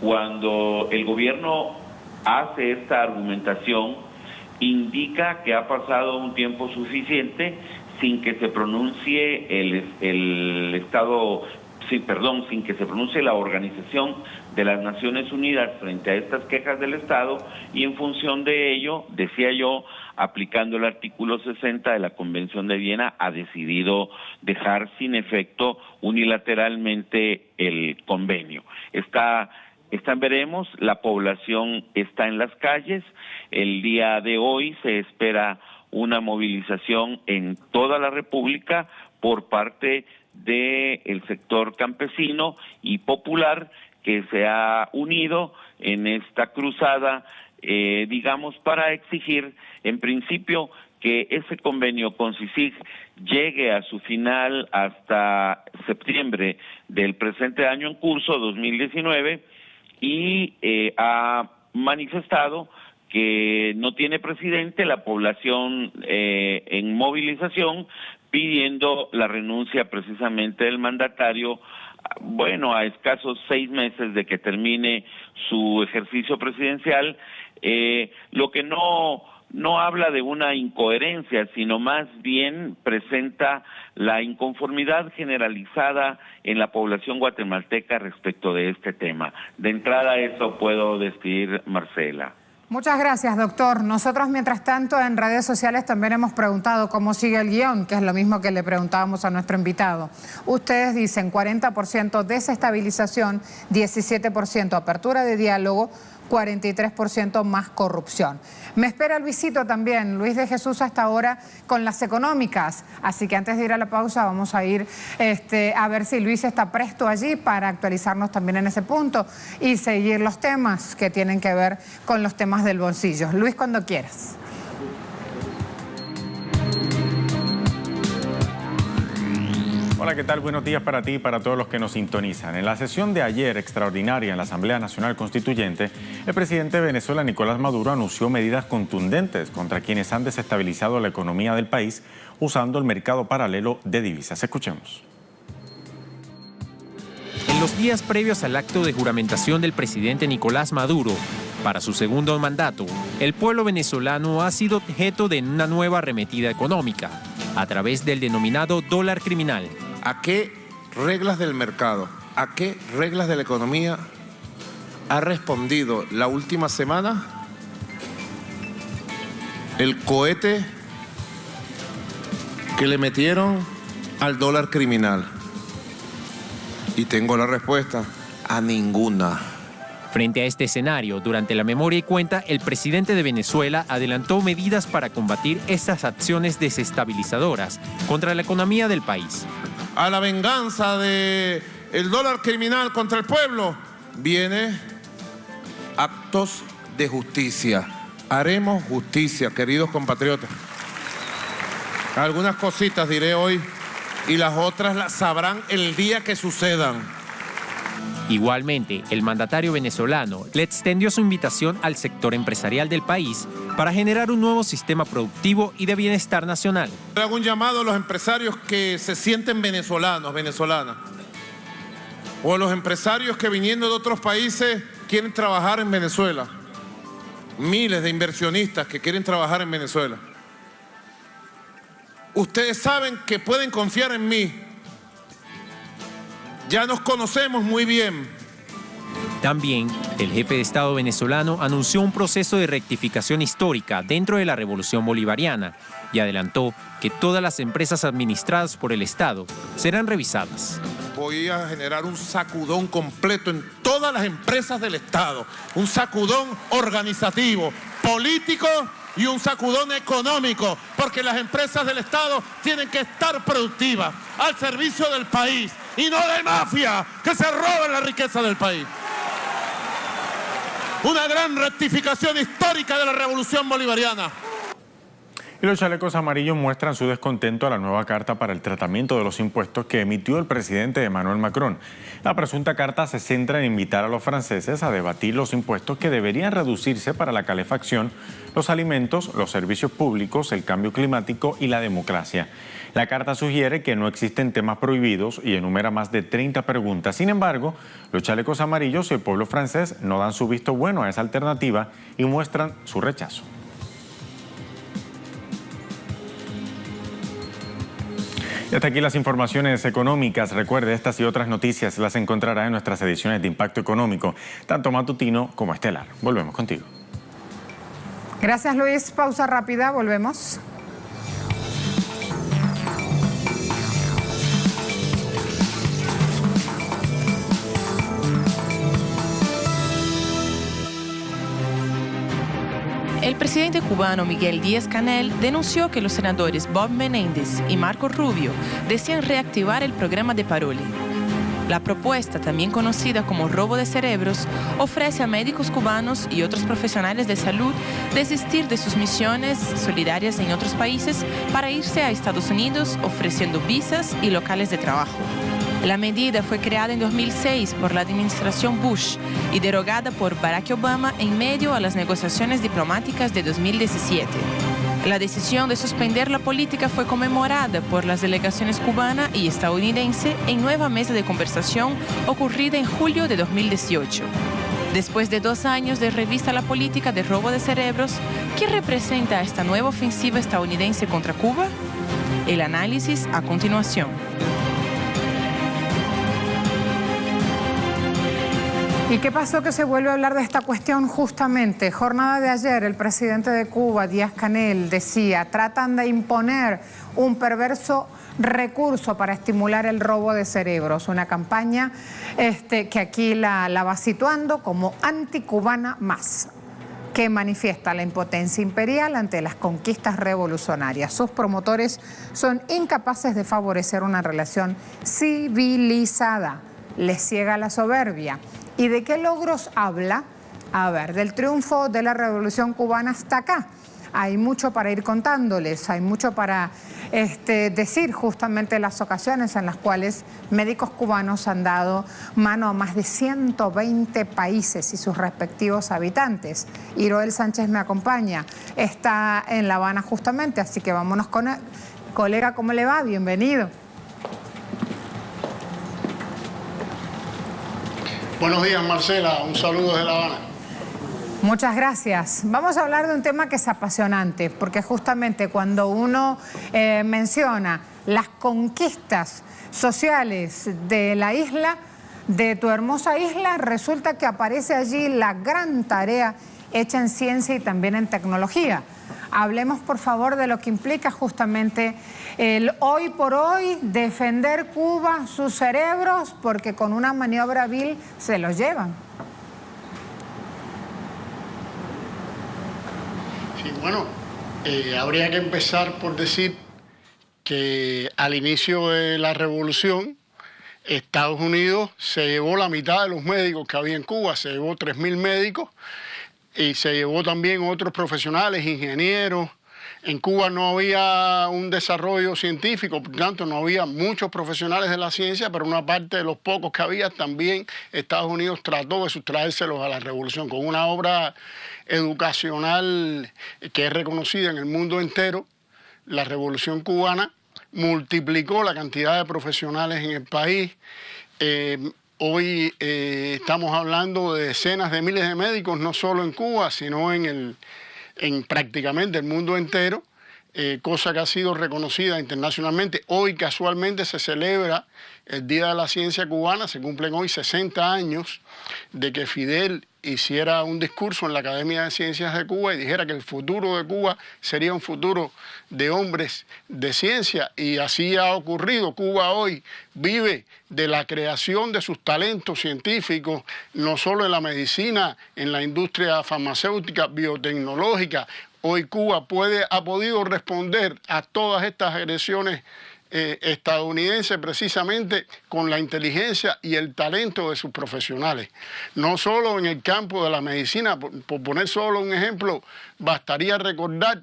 Cuando el gobierno hace esta argumentación, indica que ha pasado un tiempo suficiente sin que se pronuncie sin que se pronuncie la Organización de las Naciones Unidas frente a estas quejas del Estado, y en función de ello, decía yo, aplicando el artículo 60 de la Convención de Viena, ha decidido dejar sin efecto unilateralmente el convenio. Veremos, la población está en las calles. El día de hoy se espera una movilización en toda la República por parte del sector campesino y popular que se ha unido en esta cruzada, para exigir, en principio, que ese convenio con CICIG llegue a su final hasta septiembre del presente año en curso, 2019, y ha manifestado que no tiene presidente, la población en movilización, pidiendo la renuncia precisamente del mandatario, a escasos 6 meses de que termine su ejercicio presidencial, lo que no habla de una incoherencia, sino más bien presenta la inconformidad generalizada en la población guatemalteca respecto de este tema. De entrada, eso puedo decir, Marcela.
Muchas gracias, doctor. Nosotros, mientras tanto, en redes sociales también hemos preguntado cómo sigue el guión, que es lo mismo que le preguntábamos a nuestro invitado. Ustedes dicen 40% desestabilización, 17% apertura de diálogo, 43% más corrupción. Me espera Luisito también, Luis de Jesús, hasta ahora con las económicas. Así que antes de ir a la pausa vamos a ir a ver si Luis está presto allí para actualizarnos también en ese punto y seguir los temas que tienen que ver con los temas del bolsillo. Luis, cuando quieras.
Hola, ¿qué tal? Buenos días para ti y para todos los que nos sintonizan. En la sesión de ayer extraordinaria en la Asamblea Nacional Constituyente, el presidente de Venezuela, Nicolás Maduro, anunció medidas contundentes contra quienes han desestabilizado la economía del país usando el mercado paralelo de divisas. Escuchemos.
En los días previos al acto de juramentación del presidente Nicolás Maduro para su segundo mandato, el pueblo venezolano ha sido objeto de una nueva arremetida económica a través del denominado dólar criminal.
¿A qué reglas del mercado, a qué reglas de la economía ha respondido la última semana el cohete que le metieron al dólar criminal? Y tengo la respuesta: a ninguna.
Frente a este escenario, durante la memoria y cuenta, el presidente de Venezuela adelantó medidas para combatir estas acciones desestabilizadoras contra la economía del país.
A la venganza del dólar criminal contra el pueblo viene actos de justicia. Haremos justicia, queridos compatriotas. Algunas cositas diré hoy y las otras las sabrán el día que sucedan.
Igualmente, el mandatario venezolano le extendió su invitación al sector empresarial del país para generar un nuevo sistema productivo y de bienestar nacional.
Le hago un llamado a los empresarios que se sienten venezolanos, venezolanas, o a los empresarios que viniendo de otros países quieren trabajar en Venezuela. Miles de inversionistas que quieren trabajar en Venezuela. Ustedes saben que pueden confiar en mí. Ya nos conocemos muy bien.
También, el jefe de Estado venezolano anunció un proceso de rectificación histórica dentro de la Revolución Bolivariana y adelantó que todas las empresas administradas por el Estado serán revisadas.
Voy a generar un sacudón completo en todas las empresas del Estado. Un sacudón organizativo, político y un sacudón económico, porque las empresas del Estado tienen que estar productivas, al servicio del país, y no de mafia que se roban la riqueza del país. Una gran rectificación histórica de la Revolución Bolivariana.
Y los chalecos amarillos muestran su descontento a la nueva carta para el tratamiento de los impuestos que emitió el presidente Emmanuel Macron. La presunta carta se centra en invitar a los franceses a debatir los impuestos que deberían reducirse para la calefacción, los alimentos, los servicios públicos, el cambio climático y la democracia. La carta sugiere que no existen temas prohibidos y enumera más de 30 preguntas. Sin embargo, los chalecos amarillos y el pueblo francés no dan su visto bueno a esa alternativa y muestran su rechazo. Y hasta aquí las informaciones económicas. Recuerde, estas y otras noticias las encontrará en nuestras ediciones de Impacto Económico, tanto matutino como estelar. Volvemos contigo.
Gracias, Luis. Pausa rápida, volvemos.
El presidente cubano Miguel Díaz-Canel denunció que los senadores Bob Menéndez y Marco Rubio desean reactivar el programa de Paroli. La propuesta, también conocida como robo de cerebros, ofrece a médicos cubanos y otros profesionales de salud desistir de sus misiones solidarias en otros países para irse a Estados Unidos ofreciendo visas y locales de trabajo. La medida fue creada en 2006 por la administración Bush y derogada por Barack Obama en medio a las negociaciones diplomáticas de 2017. La decisión de suspender la política fue conmemorada por las delegaciones cubana y estadounidense en nueva mesa de conversación ocurrida en julio de 2018. Después de 2 años de revista a la política de robo de cerebros, ¿qué representa esta nueva ofensiva estadounidense contra Cuba? El análisis a continuación.
¿Y qué pasó que se vuelve a hablar de esta cuestión justamente? Jornada de ayer, el presidente de Cuba, Díaz-Canel, decía, tratan de imponer un perverso recurso para estimular el robo de cerebros, una campaña que aquí la va situando como anticubana más, que manifiesta la impotencia imperial ante las conquistas revolucionarias. Sus promotores son incapaces de favorecer una relación civilizada, les ciega la soberbia. ¿Y de qué logros habla? A ver, del triunfo de la Revolución Cubana hasta acá. Hay mucho para ir contándoles, hay mucho para decir justamente las ocasiones en las cuales médicos cubanos han dado mano a más de 120 países y sus respectivos habitantes. Iroel Sánchez me acompaña, está en La Habana justamente, así que vámonos con él. Colega, ¿cómo le va? Bienvenido.
Buenos días, Marcela. Un saludo desde La Habana.
Muchas gracias. Vamos a hablar de un tema que es apasionante, porque justamente cuando uno menciona las conquistas sociales de la isla, de tu hermosa isla, resulta que aparece allí la gran tarea hecha en ciencia y también en tecnología. Hablemos, por favor, de lo que implica justamente el hoy por hoy defender Cuba, sus cerebros, porque con una maniobra vil se los llevan.
Sí, bueno, habría que empezar por decir que al inicio de la revolución, Estados Unidos se llevó la mitad de los médicos que había en Cuba, se llevó 3.000 médicos y se llevó también otros profesionales, ingenieros, En Cuba no había un desarrollo científico, por tanto no había muchos profesionales de la ciencia, pero una parte de los pocos que había también Estados Unidos trató de sustraérselos a la revolución con una obra educacional que es reconocida en el mundo entero. La revolución cubana multiplicó la cantidad de profesionales en el país. Hoy estamos hablando de decenas de miles de médicos, no solo en Cuba, sino en prácticamente el mundo entero, cosa que ha sido reconocida internacionalmente. Hoy casualmente se celebra el Día de la Ciencia Cubana, se cumplen hoy 60 años de que Fidel hiciera un discurso en la Academia de Ciencias de Cuba y dijera que el futuro de Cuba sería un futuro de hombres de ciencia, y así ha ocurrido. Cuba hoy vive de la creación de sus talentos científicos, no solo en la medicina, en la industria farmacéutica, biotecnológica. Hoy Cuba ha podido responder a todas estas agresiones estadounidense precisamente con la inteligencia y el talento de sus profesionales. No solo en el campo de la medicina, por poner solo un ejemplo, bastaría recordar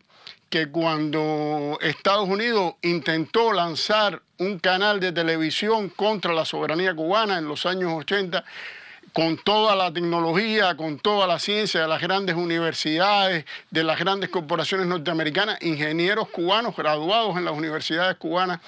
que cuando Estados Unidos intentó lanzar un canal de televisión contra la soberanía cubana en los años 80, con toda la tecnología, con toda la ciencia de las grandes universidades, de las grandes corporaciones norteamericanas, ingenieros cubanos graduados en las universidades cubanas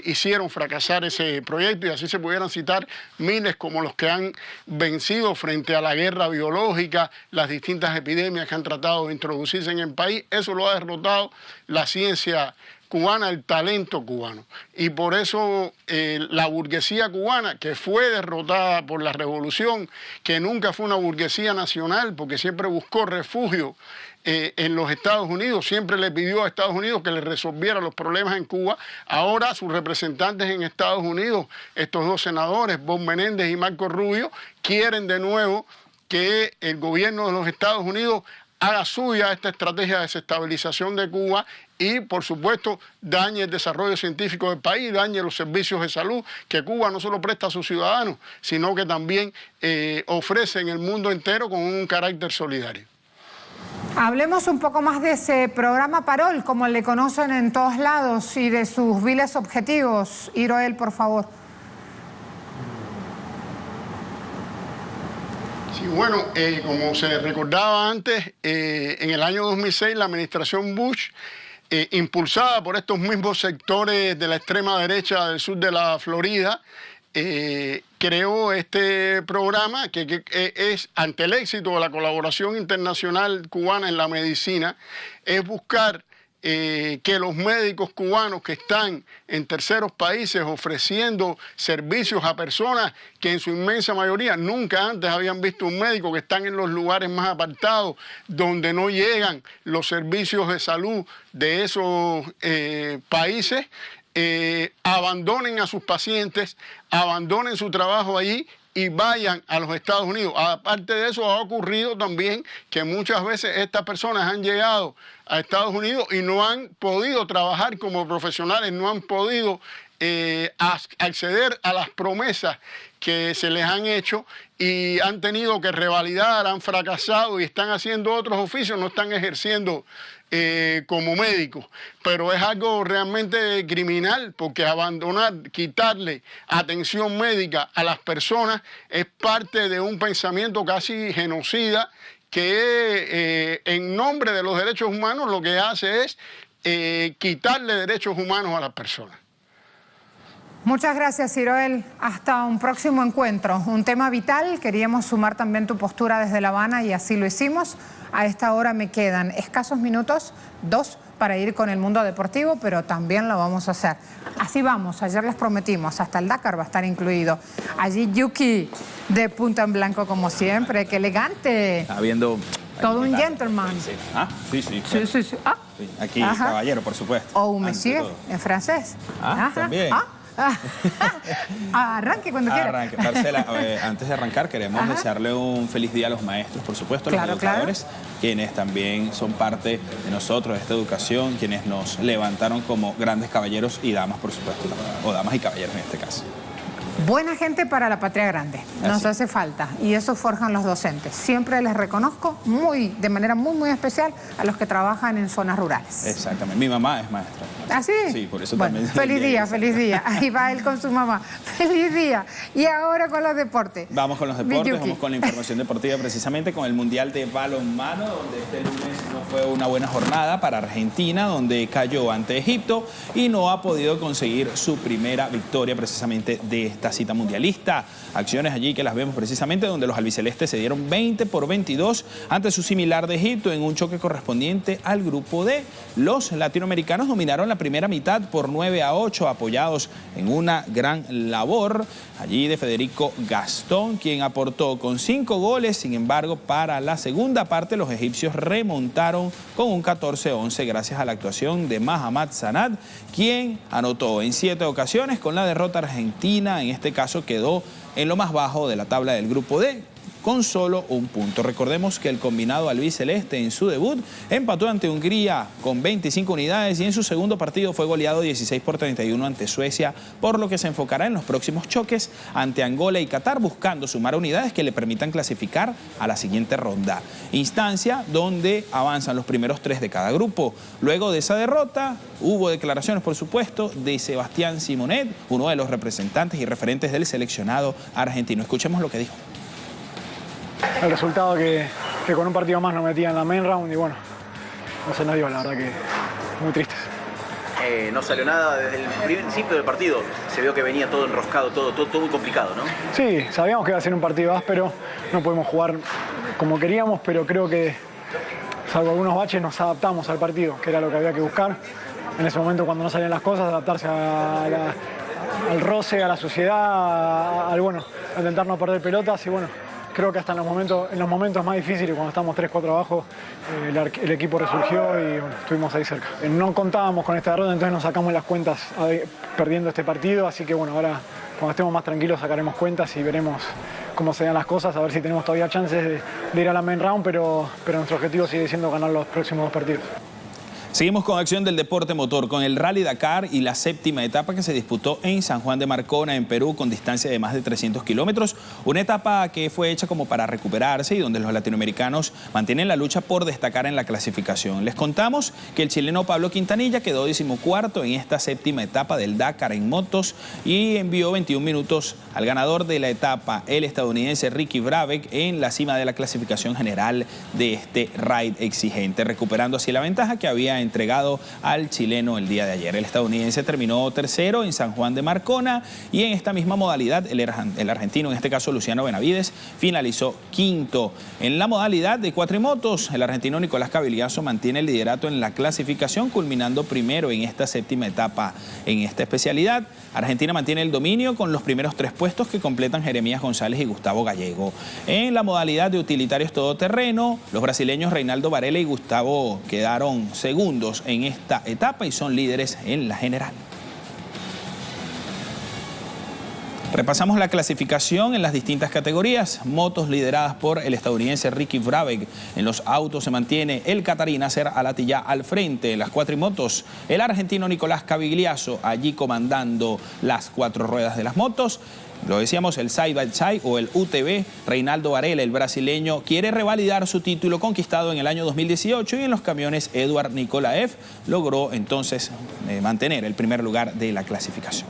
hicieron fracasar ese proyecto, y así se pudieran citar miles como los que han vencido frente a la guerra biológica, las distintas epidemias que han tratado de introducirse en el país. Eso lo ha derrotado la ciencia cubana, el talento cubano. Y por eso la burguesía cubana, que fue derrotada por la revolución, que nunca fue una burguesía nacional, porque siempre buscó refugio en los Estados Unidos, siempre le pidió a Estados Unidos que le resolviera los problemas en Cuba. Ahora sus representantes en Estados Unidos, estos dos senadores, Bob Menéndez y Marco Rubio, quieren de nuevo que el gobierno de los Estados Unidos haga suya esta estrategia de desestabilización de Cuba y, por supuesto, dañe el desarrollo científico del país, dañe los servicios de salud que Cuba no solo presta a sus ciudadanos, sino que también ofrece en el mundo entero con un carácter solidario.
Hablemos un poco más de ese programa Parol, como le conocen en todos lados, y de sus viles objetivos. Iroel, por favor.
Sí, bueno, como se recordaba antes, en el año 2006 la administración Bush, impulsada por estos mismos sectores de la extrema derecha del sur de la Florida, creó este programa que es, ante el éxito de la colaboración internacional cubana en la medicina, es buscar que los médicos cubanos que están en terceros países ofreciendo servicios a personas que en su inmensa mayoría nunca antes habían visto un médico, que están en los lugares más apartados, donde no llegan los servicios de salud de esos países, abandonen a sus pacientes, abandonen su trabajo allí y vayan a los Estados Unidos. Aparte de eso, ha ocurrido también que muchas veces estas personas han llegado a Estados Unidos y no han podido trabajar como profesionales, no han podido acceder a las promesas que se les han hecho y han tenido que revalidar, han fracasado y están haciendo otros oficios, no están ejerciendo como médicos. Pero es algo realmente criminal, porque abandonar, quitarle atención médica a las personas es parte de un pensamiento casi genocida que en nombre de los derechos humanos lo que hace es quitarle derechos humanos a las personas.
Muchas gracias, Iroel. Hasta un próximo encuentro. Un tema vital, queríamos sumar también tu postura desde La Habana y así lo hicimos. A esta hora me quedan escasos minutos, 2 para ir con el mundo deportivo, pero también lo vamos a hacer. Así vamos, ayer les prometimos, hasta el Dakar va a estar incluido. Allí Yuki de punta en blanco como siempre, qué elegante.
Está viendo...
Todo un gentleman.
Sí. Ah, sí, sí.
Sí. Ah.
Sí. Aquí,
Ajá.
Caballero, por supuesto.
O un monsieur, en francés.
Ah, también.
Arranque cuando quiera.
Arranque. Marcela, antes de arrancar queremos desearle un feliz día a los maestros, por supuesto, a los educadores, quienes también son parte de nosotros, de esta educación, quienes nos levantaron como grandes caballeros y damas, por supuesto, o damas y caballeros en este caso.
Buena gente para la patria grande, nos hace falta, y eso forjan los docentes. Siempre les reconozco de manera muy especial a los que trabajan en zonas rurales.
Exactamente, mi mamá es maestra.
¿Ah, sí?
Sí, por eso
bueno,
también.
Feliz día. Ahí va él con su mamá. Feliz día. Y ahora con los deportes.
Vamos con los deportes,
Miyuki.
vamos con la información deportiva, precisamente con el Mundial de Balonmano, donde este lunes no fue una buena jornada para Argentina, donde cayó ante Egipto y no ha podido conseguir su primera victoria precisamente de esta cita mundialista. Acciones allí que las vemos precisamente donde los albicelestes se dieron 20-22 ante su similar de Egipto en un choque correspondiente al grupo D. Los latinoamericanos dominaron la primera mitad por 9-8, apoyados en una gran labor allí de Federico Gastón, quien aportó con 5 goles. Sin embargo, para la segunda parte los egipcios remontaron con un 14-11 gracias a la actuación de Mahamad Sanad, quien anotó en 7 ocasiones. Con la derrota argentina, en este caso quedó en lo más bajo de la tabla del grupo D, con solo un punto. Recordemos que el combinado albiceleste en su debut empató ante Hungría con 25 unidades y en su segundo partido fue goleado 16-31 ante Suecia, por lo que se enfocará en los próximos choques ante Angola y Qatar, buscando sumar unidades que le permitan clasificar a la siguiente ronda. Instancia donde avanzan los primeros 3 de cada grupo. Luego de esa derrota hubo declaraciones, por supuesto, de Sebastián Simonet, uno de los representantes y referentes del seleccionado argentino. Escuchemos lo que dijo.
El resultado que con un partido más nos metía en la main round y bueno, no se nos dio, la verdad que muy tristes.
No salió nada desde el principio del partido, se vio que venía todo enroscado, todo muy complicado, ¿no?
Sí, sabíamos que iba a ser un partido áspero, no pudimos jugar como queríamos, pero creo que salvo algunos baches nos adaptamos al partido, que era lo que había que buscar. En ese momento cuando no salían las cosas, adaptarse al roce, a la suciedad, a intentar no perder pelotas y bueno, creo que hasta en los momentos más difíciles, cuando estamos 3-4 abajo, el equipo resurgió y bueno, estuvimos ahí cerca. No contábamos con esta derrota, entonces nos sacamos las cuentas perdiendo este partido, así que bueno, ahora cuando estemos más tranquilos sacaremos cuentas y veremos cómo se dan las cosas, a ver si tenemos todavía chances de ir a la main round, pero nuestro objetivo sigue siendo ganar los próximos 2 partidos.
Seguimos con acción del deporte motor, con el Rally Dakar y la 7ª etapa que se disputó en San Juan de Marcona, en Perú, con distancia de más de 300 kilómetros. Una etapa que fue hecha como para recuperarse y donde los latinoamericanos mantienen la lucha por destacar en la clasificación. Les contamos que el chileno Pablo Quintanilla quedó 14º en esta 7ª etapa del Dakar en motos y envió 21 minutos al ganador de la etapa, el estadounidense Ricky Brabeck, en la cima de la clasificación general de este ride exigente, recuperando así la ventaja que había entregado al chileno el día de ayer. El estadounidense terminó 3º en San Juan de Marcona y en esta misma modalidad el argentino, en este caso Luciano Benavides, finalizó 5º. En la modalidad de cuatrimotos, el argentino Nicolás Cavigliaso mantiene el liderato en la clasificación, culminando primero en esta 7ª etapa. En esta especialidad, Argentina mantiene el dominio con los primeros 3 puestos que completan Jeremías González y Gustavo Gallego. En la modalidad de utilitarios todoterreno, los brasileños Reinaldo Varela y Gustavo quedaron segundos en esta etapa y son líderes en la general. Repasamos la clasificación en las distintas categorías. Motos lideradas por el estadounidense Ricky Brabeck. En los autos se mantiene el catarí Nasser Al-Attiyah al frente. En las cuatrimotos, el argentino Nicolás Cavigliaso allí comandando las 4 ruedas de las motos. Lo decíamos, el side by side o el UTV, Reinaldo Varela, el brasileño, quiere revalidar su título conquistado en el año 2018 y en los camiones Eduard Nikolaev logró entonces mantener el primer lugar de la clasificación.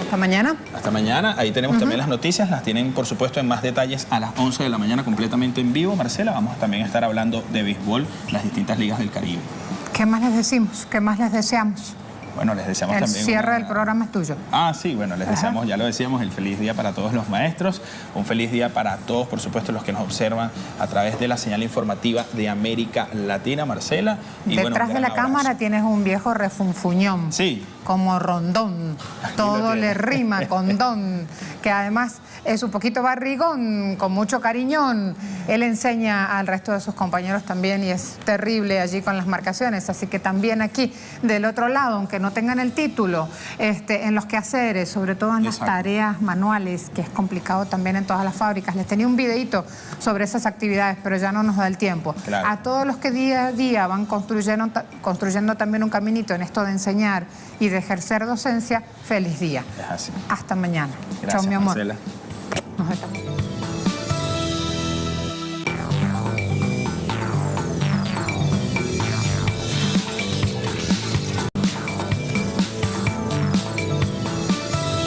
Hasta mañana.
Hasta mañana. Ahí tenemos también las noticias. Las tienen, por supuesto, en más detalles a las 11 de la mañana completamente en vivo. Marcela, vamos también a estar hablando de béisbol, las distintas ligas del Caribe.
¿Qué más les decimos? ¿Qué más les deseamos?
Bueno, les deseamos
el
también...
El cierre del programa es tuyo.
Ah, sí, bueno, les deseamos, ya lo decíamos, el feliz día para todos los maestros, un feliz día para todos, por supuesto, los que nos observan a través de la señal informativa de América Latina, Marcela. Y
detrás de la cámara tienes un viejo refunfuñón.
Sí.
como Rondón. Todo le rima con don, que además es un poquito barrigón, con mucho cariñón. Él enseña al resto de sus compañeros también y es terrible allí con las marcaciones. Así que también aquí, del otro lado, aunque no tengan el título, en los quehaceres, sobre todo en las tareas manuales, que es complicado también en todas las fábricas. Les tenía un videito sobre esas actividades, pero ya no nos da el tiempo.
Claro.
A todos los que día a día van construyendo también un caminito en esto de enseñar y de ejercer docencia, feliz día.
Es así.
Hasta mañana.
Gracias,
Chao, mi amor.
Marcela.
Nos vemos.